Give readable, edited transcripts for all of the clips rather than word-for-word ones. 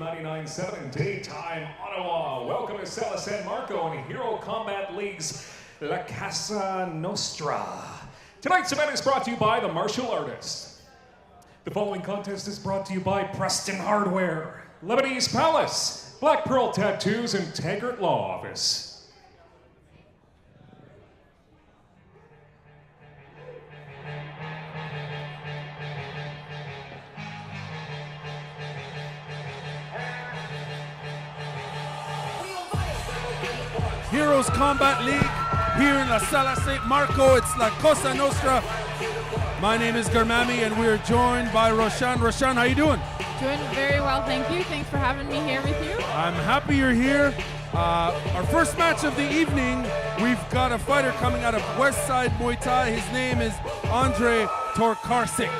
99.7 Daytime Ottawa. Welcome to Sala San Marco and Hero Combat League's La Casa Nostra. Tonight's event is brought to you by the Martial Artists. The following contest is brought to you by Preston Hardware, Lebanese Palace, Black Pearl Tattoos, and Taggart Law Office. Heroes Combat League here in La Sala St. Marco. It's La Casa Nostra. My name is Garmami and we're joined by Roshan. Roshan, how you doing? Doing very well, thank you. Thanks for having me here with you. I'm happy you're here. Our first match of the evening, we've got a fighter coming out of West Side Muay Thai. His name is Andre Torkarsik.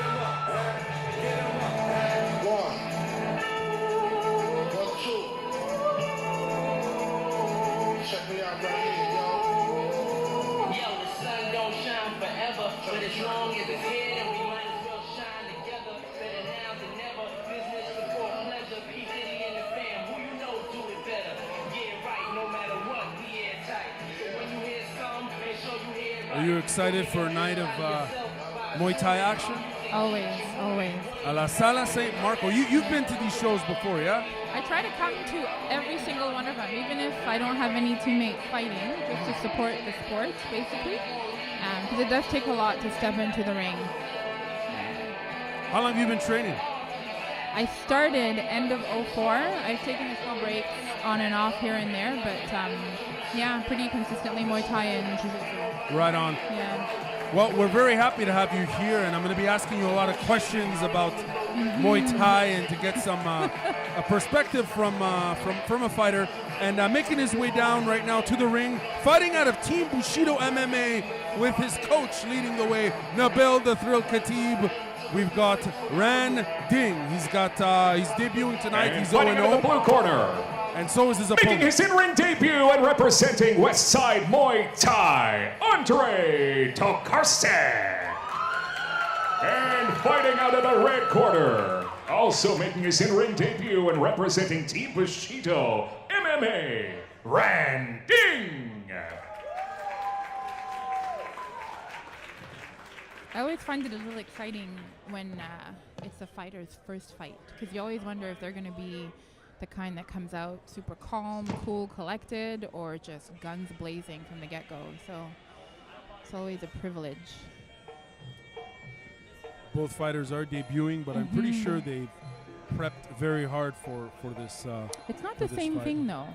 Are you excited for a night of Muay Thai action? Always, always. La Sala St. Marco. You've been to these shows before, yeah? I try to come to every single one of them, even if I don't have any teammates fighting, just to support the sport, basically. Because it does take a lot to step into the ring. How long have you been training? I started end of 04. I've taken a small breaks on and off here and there, but yeah, pretty consistently Muay Thai and Jiu-Jitsu. Right on. Yeah. Well, we're very happy to have you here, and I'm going to be asking you a lot of questions about Muay Thai and to get some a perspective from a fighter. And making his way down right now to the ring, fighting out of Team Bushido MMA with his coach leading the way, Nabil the Thrill Khatib. We've got Ran Ding. He's debuting tonight. And he's 0-0. fighting in the blue corner. And so is his opponent. Making his in-ring debut and representing West Side Muay Thai, Andre Tokarse. And fighting out of the red corner, also making his in-ring debut and representing Team Bushido MMA, Ran Ding. I always find it a little exciting when it's a fighter's first fight, because you always wonder if they're going to be the kind that comes out super calm, cool, collected, or just guns blazing from the get-go. So it's always a privilege. Both fighters are debuting, but I'm pretty sure they've prepped very hard for this. It's not the same thing, though.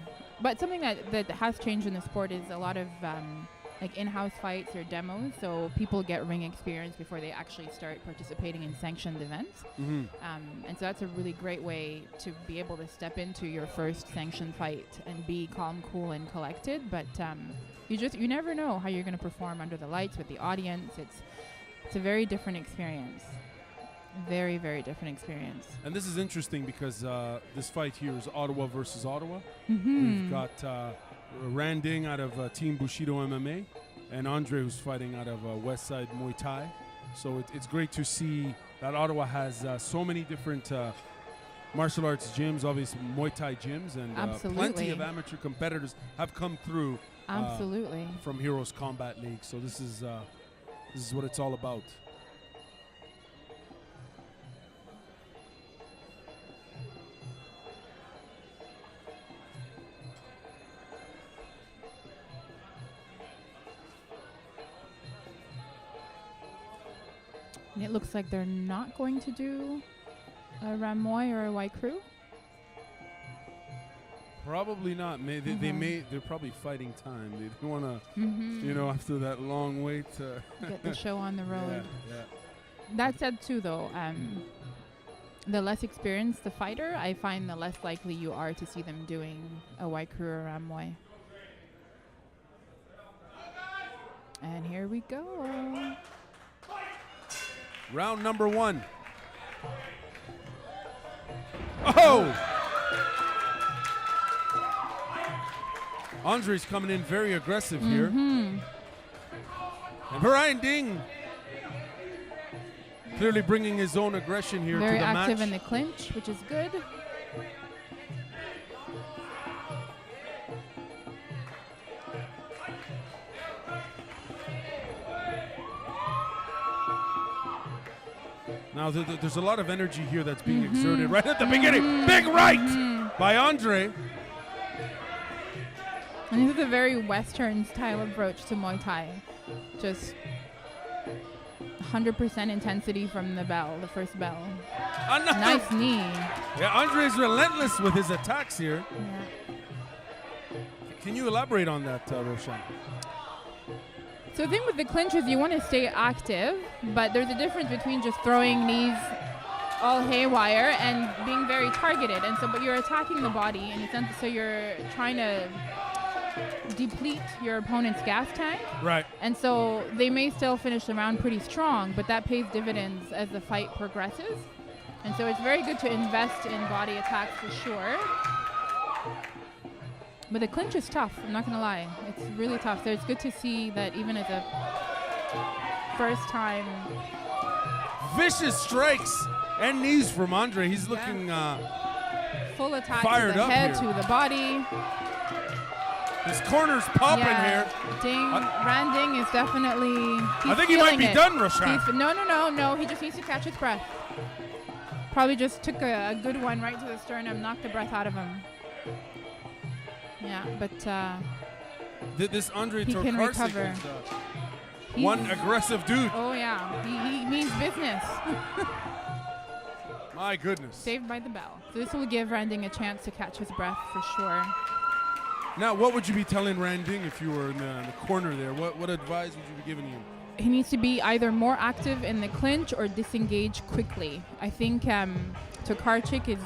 But something that has changed in the sport is a lot of like in-house fights or demos, so people get ring experience before they actually start participating in sanctioned events. And so that's a really great way to be able to step into your first sanctioned fight and be calm, cool, and collected. But you never know how you're going to perform under the lights with the audience. It's a very different experience. Very, very different experience. And this is interesting because this fight here is Ottawa versus Ottawa. We've got Randing out of Team Bushido MMA and Andre who's fighting out of West Side Muay Thai. So it's great to see that Ottawa has so many different martial arts gyms, obviously Muay Thai gyms, and plenty of amateur competitors have come through from Heroes Combat League. So this is what it's all about. And it looks like they're not going to do a Ramoy or a Waikru. Probably not. They're probably fighting time. They don't want to, after that long wait. Get the show on the road. Yeah. That said, too, though, the less experienced the fighter, I find the less likely you are to see them doing a Waikru or a Ramoy. And here we go. Round number 1. Oh! Andre's coming in very aggressive here. And Brian Ding clearly bringing his own aggression here to the match. Very active in the clinch, which is good. Now, there's a lot of energy here that's being exerted right at the beginning. Big right by Andre. And this is a very Western style approach to Muay Thai. Just 100% intensity from the bell, the first bell. Another. Nice knee. Yeah, Andre is relentless with his attacks here. Yeah. Can you elaborate on that, Roshan? So the thing with the clinch is you want to stay active, but there's a difference between just throwing knees all haywire and being very targeted. And so, but you're attacking the body in a sense, so you're trying to deplete your opponent's gas tank. Right. And so they may still finish the round pretty strong, but that pays dividends as the fight progresses. And so it's very good to invest in body attacks for sure. But the clinch is tough, I'm not going to lie. It's really tough. So it's good to see that even as a first time. Vicious strikes and knees from Andre. He's looking full attack fired to the up head, here. to the body. His corner's popping here. Randing is definitely. I think he might be done, Roshan. No. He just needs to catch his breath. Probably just took a good one right to the sternum, knocked the breath out of him. Yeah, but this Andre he can Tokarczyk recover. is one aggressive dude. Oh yeah, he means business. My goodness. Saved by the bell. So this will give Randing a chance to catch his breath for sure. Now, what would you be telling Randing if you were in the corner there? What advice would you be giving him? He needs to be either more active in the clinch or disengage quickly. I think Tokarczyk is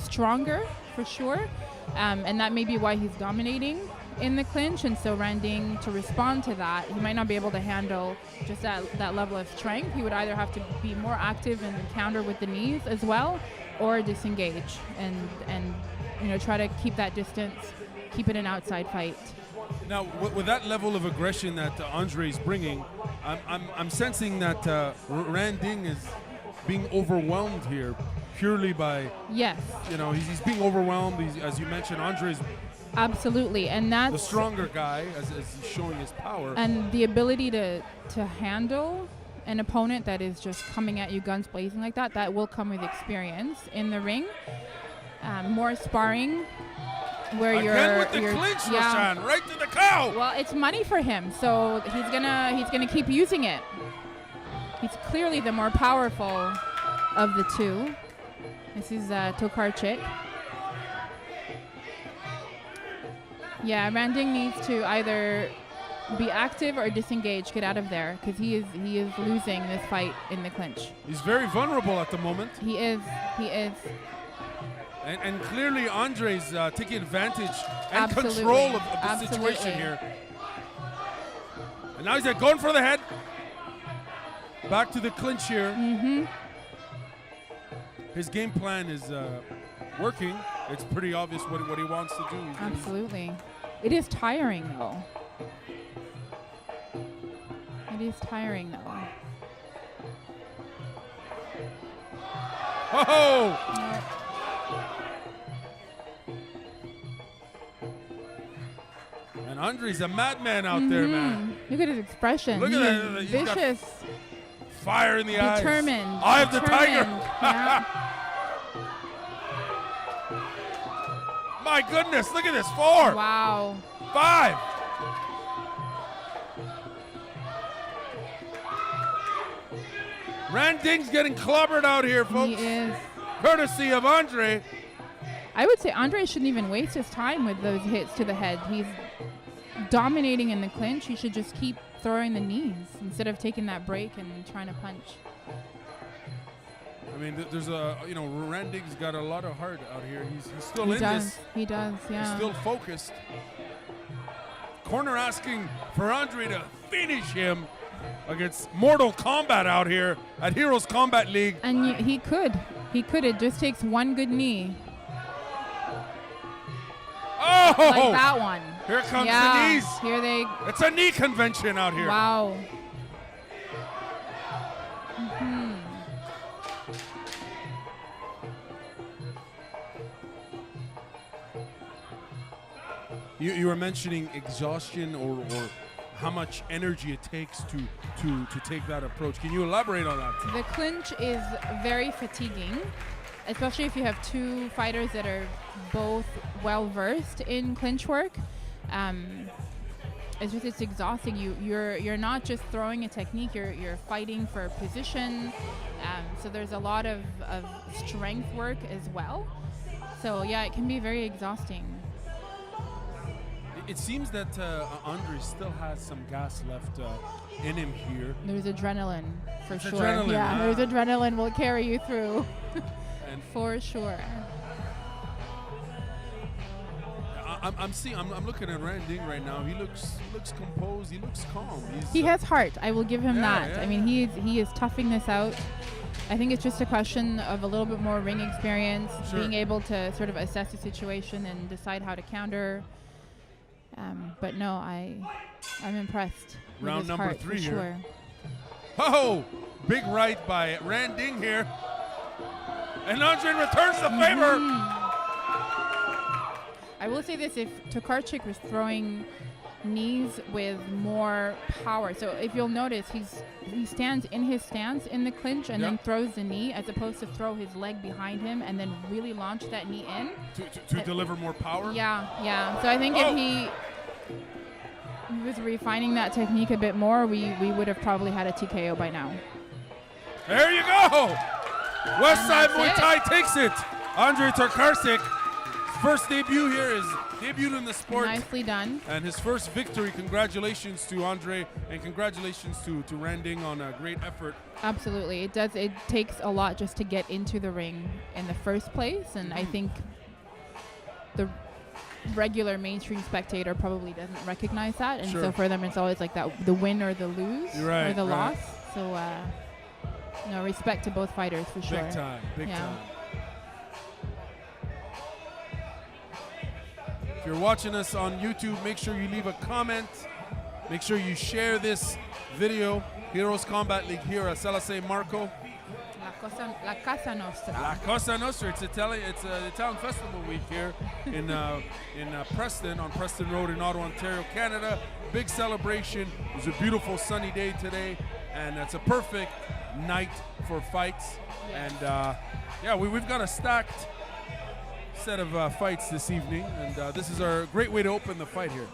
stronger for sure, and that may be why he's dominating in the clinch. And so Randing, to respond to that, he might not be able to handle just that level of strength. He would either have to be more active and counter with the knees as well, or disengage and try to keep that distance, keep it an outside fight. Now, with that level of aggression that Andre is bringing, I'm sensing that Randing is being overwhelmed here purely by. Yes. He's being overwhelmed. As you mentioned, Andre's absolutely, and that's the stronger guy as he's showing his power and the ability to handle an opponent that is just coming at you guns blazing like that. That will come with experience in the ring. More sparring. Where again with the clinch, Roshan, right to the cow. Well, it's money for him, so he's gonna keep using it. He's clearly the more powerful of the two. This is Tokarczyk. Yeah, Randing needs to either be active or disengage, get out of there, because he is losing this fight in the clinch. He's very vulnerable at the moment. He is. And clearly Andre's taking advantage and Absolutely. control of the situation here. And now he's going for the head. Back to the clinch here. Mm-hmm. His game plan is working. It's pretty obvious what he wants to do. Absolutely. It is tiring, though. Oh! And Andre's a madman out there, man. Look at his expression. Look at that. He's He's got vicious. Fire in the eyes. Determined. Eye of the tiger. Yeah. My goodness, look at this. 4. Wow. 5. Randing's getting clobbered out here, folks. He is. Courtesy of Andre. I would say Andre shouldn't even waste his time with those hits to the head. He's dominating in the clinch. He should just keep throwing the knees instead of taking that break and trying to punch. I mean, there's Randing's got a lot of heart out here. He's still He in does. this. He does, yeah. He's still focused. Corner asking for Andre to finish him against Mortal Kombat out here at Heroes Combat League. And he could. It just takes one good knee. Oh! Like that one. Here comes the knees. Here they. It's a knee convention out here. Wow. You were mentioning exhaustion or how much energy it takes to take that approach. Can you elaborate on that? The clinch is very fatiguing, especially if you have two fighters that are both well versed in clinch work. It's exhausting. You're not just throwing a technique. You're fighting for position. So there's a lot of strength work as well. So yeah, it can be very exhausting. It seems that Andre still has some gas left in him here. There's adrenaline for It's sure. adrenaline, Yeah, huh? there's adrenaline will carry you through And for sure. I'm looking at Randing right now. He looks composed. He looks calm. He has heart. I will give him that. yeah, I mean, he is toughing this out. I think it's just a question of a little bit more ring experience, Sure. being able to sort of assess the situation and decide how to counter. But no, I'm impressed. with Round his number heart, 3 for here. sure. Oh, big right by Randing here. And Andre returns the favor. I will say this, if Tokarczyk was throwing knees with more power, so if you'll notice, he stands in his stance in the clinch and then throws the knee, as opposed to throw his leg behind him and then really launch that knee in. To deliver more power? Yeah. So I think if he was refining that technique a bit more, we would have probably had a TKO by now. There you go. West Side that's Muay it. Thai takes it. Andre Tokarczyk, first debut here, is debuted in the sport. Nicely done. And his first victory. Congratulations to Andre, and congratulations to Randing on a great effort. Absolutely. It takes a lot just to get into the ring in the first place, and I think the regular mainstream spectator probably doesn't recognize that, and Sure. so for them it's always like that, the win or the lose, You're right, or the right. loss. So respect to both fighters for sure. Big Yeah. time. If you're watching us on YouTube, make sure you leave a comment. Make sure you share this video. Heroes Combat League here at Salasay Marco. La Casa Nostra. La Casa Nostra. It's Italian. It's Italian Festival Week here in Preston, on Preston Road in Ottawa, Ontario, Canada. Big celebration. It was a beautiful sunny day today, and it's a perfect night for fights. And we've got a stacked set of fights this evening, and this is our great way to open the fight here.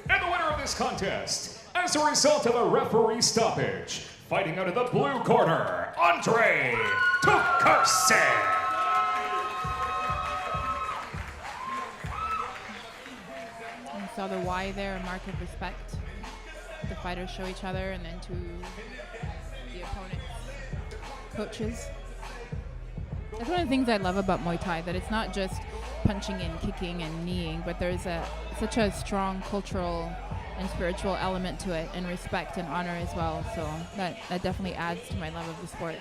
And the winner of this contest, as a result of a referee stoppage, fighting out of the blue corner, Andre Tokarczyk. You saw the Y there, a mark of respect. The fighters show each other, and then to the opponent's coaches. That's one of the things I love about Muay Thai, that it's not just punching and kicking and kneeing, but there's such a strong cultural and spiritual element to it, and respect and honor as well. So that definitely adds to my love of the sport.